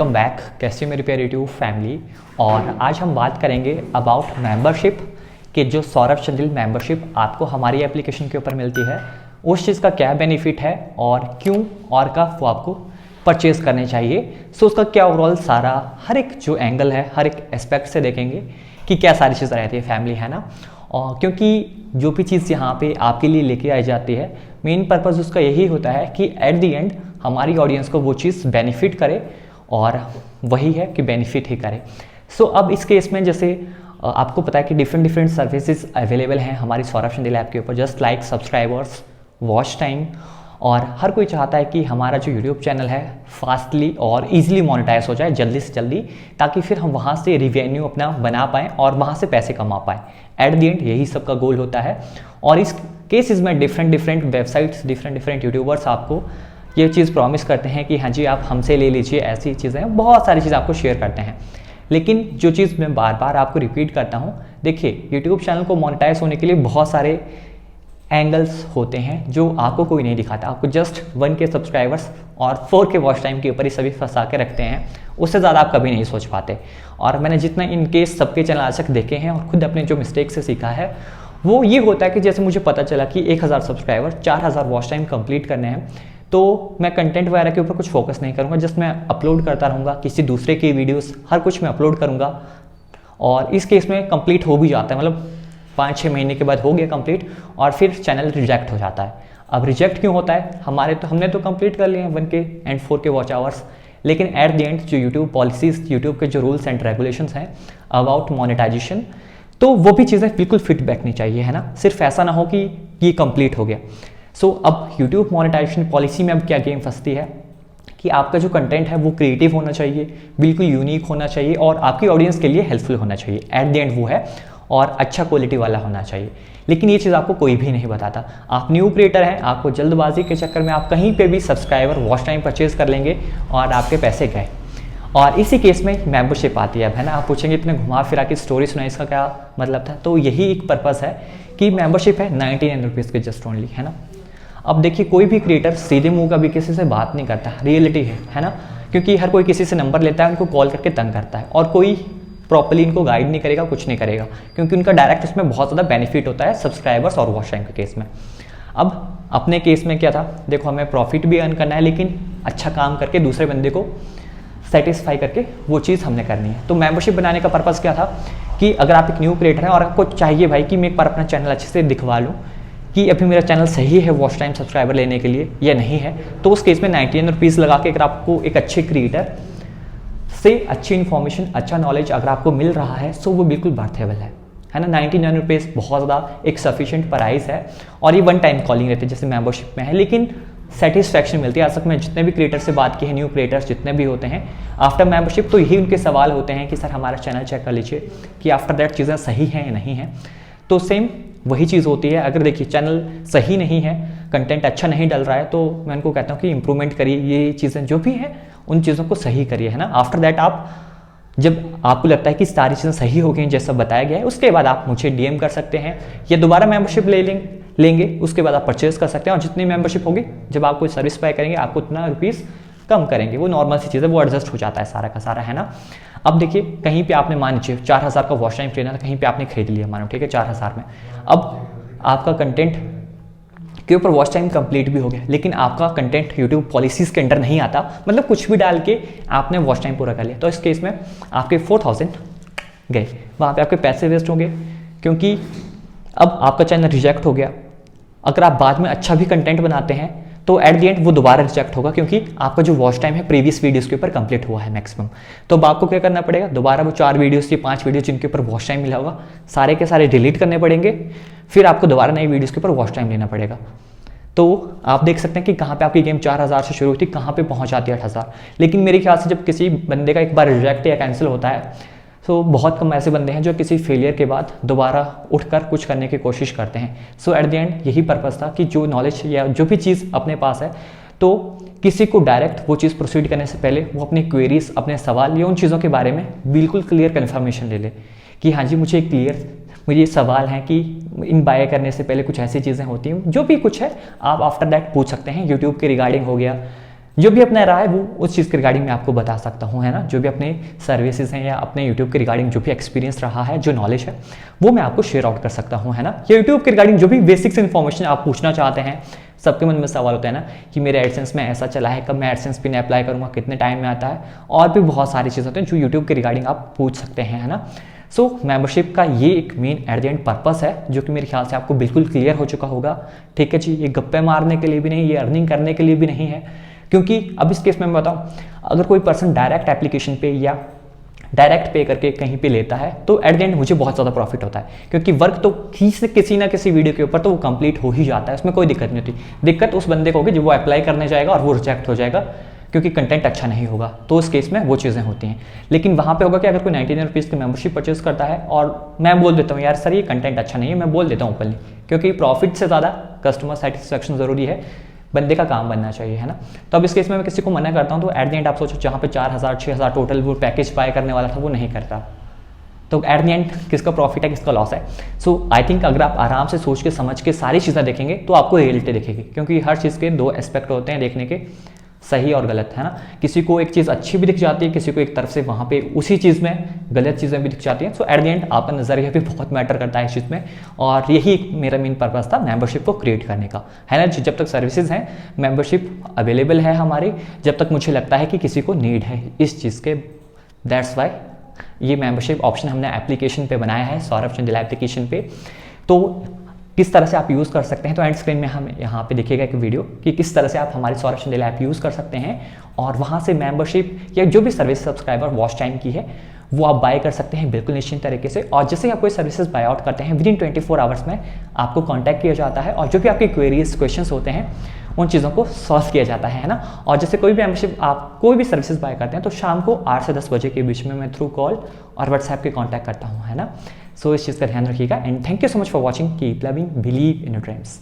Welcome back. कैसे मेरी प्यारी यूट्यूब फैमिली। और आज हम बात करेंगे अबाउट मेंबरशिप कि जो सौरभ चंदेल मेंबरशिप आपको हमारी एप्लीकेशन के ऊपर मिलती है उस चीज़ का क्या बेनिफिट है और क्यों और कब वो आपको परचेज करने चाहिए। सो उसका क्या ओवरऑल सारा हर एक जो एंगल है हर एक एस्पेक्ट से देखेंगे कि क्या सारी चीज़ें रहती है फैमिली, है ना। और क्योंकि जो भी चीज़ यहाँ पे आपके लिए लेके आई जाती है मेन पर्पज़ उसका यही होता है कि एट द एंड हमारी ऑडियंस को वो चीज़ बेनिफिट करे और वही है कि बेनिफिट ही करे। सो अब इस केस में जैसे आपको पता है कि डिफरेंट सर्विसेज अवेलेबल हैं हमारी सौरभ चंदेल ऐप के ऊपर, just like subscribers, watch time. और हर कोई चाहता है कि हमारा जो यूट्यूब चैनल है फास्टली और इजीली मोनेटाइज हो जाए जल्दी से जल्दी, ताकि फिर हम वहाँ से रिवेन्यू अपना बना पाएँ और वहाँ से पैसे कमा पाएँ। एट द एंड यही सबका गोल होता है। और इस केसेस में डिफरेंट वेबसाइट्स डिफरेंट यूट्यूबर्स आपको ये चीज़ प्रॉमिस करते हैं कि हाँ जी आप हमसे ले लीजिए, ऐसी चीज़ें बहुत सारी चीज़ें आपको शेयर करते हैं। लेकिन जो चीज़ मैं बार बार आपको रिपीट करता हूँ, देखिए यूट्यूब चैनल को मोनेटाइज होने के लिए बहुत सारे एंगल्स होते हैं जो आपको कोई नहीं दिखाता। आपको जस्ट 1K सब्सक्राइबर्स और 4K वॉच टाइम के ऊपर ही सभी फंसा के रखते हैं, उससे ज़्यादा आप कभी नहीं सोच पाते। और मैंने जितना इन केस सबके चैनल आज तक देखे हैं और खुद अपने जो मिस्टेक से सीखा है वो ये होता है कि जैसे मुझे पता चला कि 1000 सब्सक्राइबर 4000 वॉच टाइम कंप्लीट करने हैं, तो मैं कंटेंट वगैरह के ऊपर कुछ फोकस नहीं करूँगा, जस्ट मैं अपलोड करता रहूँगा किसी दूसरे की वीडियोस, हर कुछ मैं अपलोड करूँगा। और इस केस में कंप्लीट हो भी जाता है, मतलब 5-6 महीने के बाद हो गया कंप्लीट और फिर चैनल रिजेक्ट हो जाता है। अब रिजेक्ट क्यों होता है? हमने तो कंप्लीट कर लिए हैं 1K and 4K watch hours, लेकिन एट द एंड जो यूट्यूब पॉलिसीज, यूट्यूब के जो रूल्स एंड रेगुलेशंस हैं अबाउट मोनेटाइजेशन, तो वो भी चीज़ें बिल्कुल फिट बैठनी चाहिए, है ना। सिर्फ ऐसा ना हो कि ये कंप्लीट हो गया। सो अब यूट्यूब मोनेटाइजेशन पॉलिसी में अब क्या गेम फंसती है कि आपका जो कंटेंट है वो क्रिएटिव होना चाहिए, बिल्कुल यूनिक होना चाहिए और आपकी ऑडियंस के लिए हेल्पफुल होना चाहिए। एट द एंड वो है, और अच्छा क्वालिटी वाला होना चाहिए। लेकिन ये चीज़ आपको कोई भी नहीं बताता। आप न्यू क्रिएटर हैं, आपको जल्दबाजी के चक्कर में आप कहीं पे भी सब्सक्राइबर वॉच टाइम परचेज कर लेंगे और आपके पैसे गए। और इसी केस में मेंबरशिप आती है, अब है ना। आप पूछेंगे इतने घुमा फिरा की स्टोरी सुनाई, इसका क्या मतलब था? तो यही एक पर्पज़ है कि मेंबरशिप है 99 रुपीज़ के जस्ट ओनली, है ना। अब देखिए कोई भी क्रिएटर सीधे मुंह का भी किसी से बात नहीं करता, रियलिटी है ना। क्योंकि हर कोई किसी से नंबर लेता है, उनको कॉल करके तंग करता है और कोई प्रॉपर्ली इनको गाइड नहीं करेगा, कुछ नहीं करेगा, क्योंकि उनका डायरेक्ट उसमें बहुत ज़्यादा बेनिफिट होता है सब्सक्राइबर्स और वॉच टाइम के केस में। अब अपने केस में क्या था, देखो हमें प्रॉफिट भी अर्न करना है लेकिन अच्छा काम करके दूसरे बंदे को सेटिस्फाई करके वो चीज़ हमने करनी है। तो मेंबरशिप बनाने का पर्पज़ क्या था कि अगर आप एक न्यू क्रिएटर हैं और आपको चाहिए भाई कि मैं एक बार अपना चैनल अच्छे से दिखवा लूँ कि अभी मेरा चैनल सही है वॉच टाइम सब्सक्राइबर लेने के लिए या नहीं है, तो उस केस में 99 रुपीज़ लगा के अगर आपको एक अच्छे क्रिएटर से अच्छी इन्फॉर्मेशन, अच्छा नॉलेज अगर आपको मिल रहा है तो वो बिल्कुल बर्थेबल है ना। 99 रुपीज़ बहुत ज़्यादा एक सफिशिएंट प्राइस है और ये 1 टाइम कॉलिंग रहती है जैसे मेंबरशिप में है, लेकिन सेटिस्फैक्शन मिलती है। आज तक मैं जितने भी क्रिएटर से बात की है, न्यू क्रिएटर्स जितने भी होते हैं आफ्टर मेंबरशिप, तो यही उनके सवाल होते हैं कि सर हमारा चैनल चेक कर लीजिए कि आफ्टर दैट चीज़ें सही हैं या नहीं है। तो सेम वही चीज़ होती है। अगर देखिए चैनल सही नहीं है, कंटेंट अच्छा नहीं डल रहा है, तो मैं उनको कहता हूँ कि इंप्रूवमेंट करिए, ये चीज़ें जो भी हैं उन चीज़ों को सही करिए, है ना। आफ्टर दैट आप जब आपको लगता है कि सारी चीज़ें सही हो गई जैसा बताया गया है, उसके बाद आप मुझे DM कर सकते हैं या दोबारा मेंबरशिप लेंगे, उसके बाद आप परचेज कर सकते हैं। और जितनी मेंबरशिप होगी, जब आप कोई सर्विस बाय करेंगे आपको उतना रुपीज़ कम करेंगे, वो नॉर्मल सी चीज़ है, वो एडजस्ट हो जाता है सारा का सारा, है ना। अब देखिए कहीं पे आपने मान लीजिए 4000 का वॉच टाइम ट्रेनर कहीं पे आपने खरीद लिया, मानो ठीक है 4000 में। अब आपका कंटेंट के ऊपर वॉच टाइम कंप्लीट भी हो गया, लेकिन आपका कंटेंट यूट्यूब पॉलिसीज के अंडर नहीं आता, मतलब कुछ भी डाल के आपने वॉच टाइम पूरा कर लिया, तो इस केस में आपके 4000 गए, वहाँ पे आपके पैसे वेस्ट होंगे क्योंकि अब आपका चैनल रिजेक्ट हो गया। अगर आप बाद में अच्छा भी कंटेंट बनाते हैं तो एट द एंड वो दोबारा रिजेक्ट होगा, क्योंकि आपका जो वॉच टाइम है प्रीवियस वीडियोस के ऊपर कंप्लीट हुआ है मैक्सिमम। तो अब आपको क्या करना पड़ेगा, दोबारा वो 4 वीडियोस या 5 वीडियो जिनके ऊपर वॉच टाइम मिला होगा सारे के सारे डिलीट करने पड़ेंगे, फिर आपको दोबारा नई वीडियोस के ऊपर वॉच टाइम लेना पड़ेगा। तो आप देख सकते हैं कि कहाँ पे आपकी गेम 4000 से शुरू हुई थी, कहाँ पे पहुँच जाती है 8000। लेकिन मेरे ख्याल से जब किसी बंदे का एक बार रिजेक्ट या कैंसिल होता है, तो बहुत कम ऐसे बंदे हैं जो किसी फेलियर के बाद दोबारा उठकर कुछ करने की कोशिश करते हैं। सो एट द एंड यही पर्पज़ था कि जो नॉलेज या जो भी चीज़ अपने पास है, तो किसी को डायरेक्ट वो चीज़ प्रोसीड करने से पहले वो अपनी क्वेरीज, अपने सवाल या उन चीज़ों के बारे में बिल्कुल क्लियर कन्फर्मेशन ले ले कि हाँ जी मुझे ये सवाल हैं कि इन बाय करने से पहले कुछ ऐसी चीज़ें होती हैं, जो भी कुछ है आप आफ्टर दैट पूछ सकते हैं। यूट्यूब के रिगार्डिंग हो गया, जो भी अपना रहा है वो उस चीज़ के रिगार्डिंग मैं आपको बता सकता हूँ, है ना। जो भी अपने सर्विसेज हैं या अपने यूट्यूब के रिगार्डिंग जो भी एक्सपीरियंस रहा है, जो नॉलेज है, वो मैं आपको शेयर आउट कर सकता हूँ, है ना। या यूट्यूब के रिगार्डिंग जो भी बेसिक्स इन्फॉर्मेशन आप पूछना चाहते हैं, सबके मन में सवाल होता है ना कि मेरे एडसेंस में ऐसा चला है, कब मैं एडसेंस पिन अप्लाई करूँगा, कितने टाइम में आता है, और भी बहुत सारी चीज़ें होती हैं जो यूट्यूब के रिगार्डिंग आप पूछ सकते हैं, है ना। सो मेंबरशिप का ये एक main at the end purpose है, जो कि मेरे ख्याल से आपको बिल्कुल क्लियर हो चुका होगा, ठीक है जी। ये गप्पे मारने के लिए भी नहीं, ये अर्निंग करने के लिए भी नहीं है, क्योंकि अब इस केस में मैं बताऊं, अगर कोई पर्सन डायरेक्ट एप्लीकेशन पे या डायरेक्ट पे करके कहीं पे लेता है तो एट द एंड मुझे बहुत ज़्यादा प्रॉफिट होता है, क्योंकि वर्क तो किसी ना किसी वीडियो के ऊपर तो वो कंप्लीट हो ही जाता है, उसमें कोई दिक्कत नहीं होती। दिक्कत उस बंदे को होगी जब वो अप्लाई करने जाएगा और वो रिजेक्ट हो जाएगा क्योंकि कंटेंट अच्छा नहीं होगा, तो उस केस में वो चीज़ें होती हैं। लेकिन वहाँ पे होगा कि अगर कोई 99 रुपीज़ की मेंबरशिप परचेज करता है और मैं बोल देता हूँ यार सर ये कंटेंट अच्छा नहीं है, मैं बोल देता हूँ ओपनली, क्योंकि प्रॉफिट से ज़्यादा कस्टमर सेटिस्फेक्शन ज़रूरी है, बंदे का काम बनना चाहिए, है ना। तो अब इस केस में मैं किसी को मना करता हूँ तो एट द एंड आप सोचो जहाँ पे 4000 6000 टोटल वो पैकेज बाय करने वाला था वो नहीं करता, तो एट द एंड किसका प्रॉफिट है, किसका लॉस है। सो आई थिंक अगर आप आराम से सोच के समझ के सारी चीज़ें देखेंगे तो आपको रियलिटी दिखेगी, क्योंकि हर चीज़ के दो एस्पेक्ट होते हैं देखने के, सही और गलत, है ना। किसी को एक चीज़ अच्छी भी दिख जाती है, किसी को एक तरफ से वहाँ पे उसी चीज़ में गलत चीज़ें भी दिख जाती हैं। सो एट द एंड आपका नज़रिया भी बहुत मैटर करता है इस चीज़ में, और यही मेरा मेन पर्पस था मेंबरशिप को क्रिएट करने का, है ना। जब तक सर्विसेज हैं, मेंबरशिप अवेलेबल है हमारी, जब तक मुझे लगता है कि किसी को नीड है इस चीज़ के, दैट्स वाई ये मेंबरशिप ऑप्शन हमने एप्लीकेशन पे बनाया है, सौरभ चंदेला एप्लीकेशन पे। तो किस तरह से आप यूज़ कर सकते हैं, तो एंड स्क्रीन में हम यहाँ पे देखिएगा एक वीडियो कि किस तरह से आप हमारी सौरभ चंदेला ऐप यूज़ कर सकते हैं, और वहाँ से मेंबरशिप या जो भी सर्विस सब्सक्राइबर वॉच टाइम की है वो आप बाय कर सकते हैं बिल्कुल निश्चिंत तरीके से। और जैसे ही आप कोई सर्विसेज बाय आउट करते हैं विदिन 24 आवर्स में आपको कॉन्टैक्ट किया जाता है, और जो भी आपकी क्वेरीज क्वेश्चंस होते हैं उन चीज़ों को सॉल्व किया जाता है ना। और जैसे कोई भी मेंबरशिप आप कोई भी सर्विसेज बाय करते हैं तो शाम को 8 से 10 बजे के बीच में मैं थ्रू कॉल और व्हाट्सएप के कॉन्टैक्ट करता हूँ, है ना। सो इस चीज़ का ध्यान रखिएगा, and thank you so much for watching, keep loving, believe in your dreams.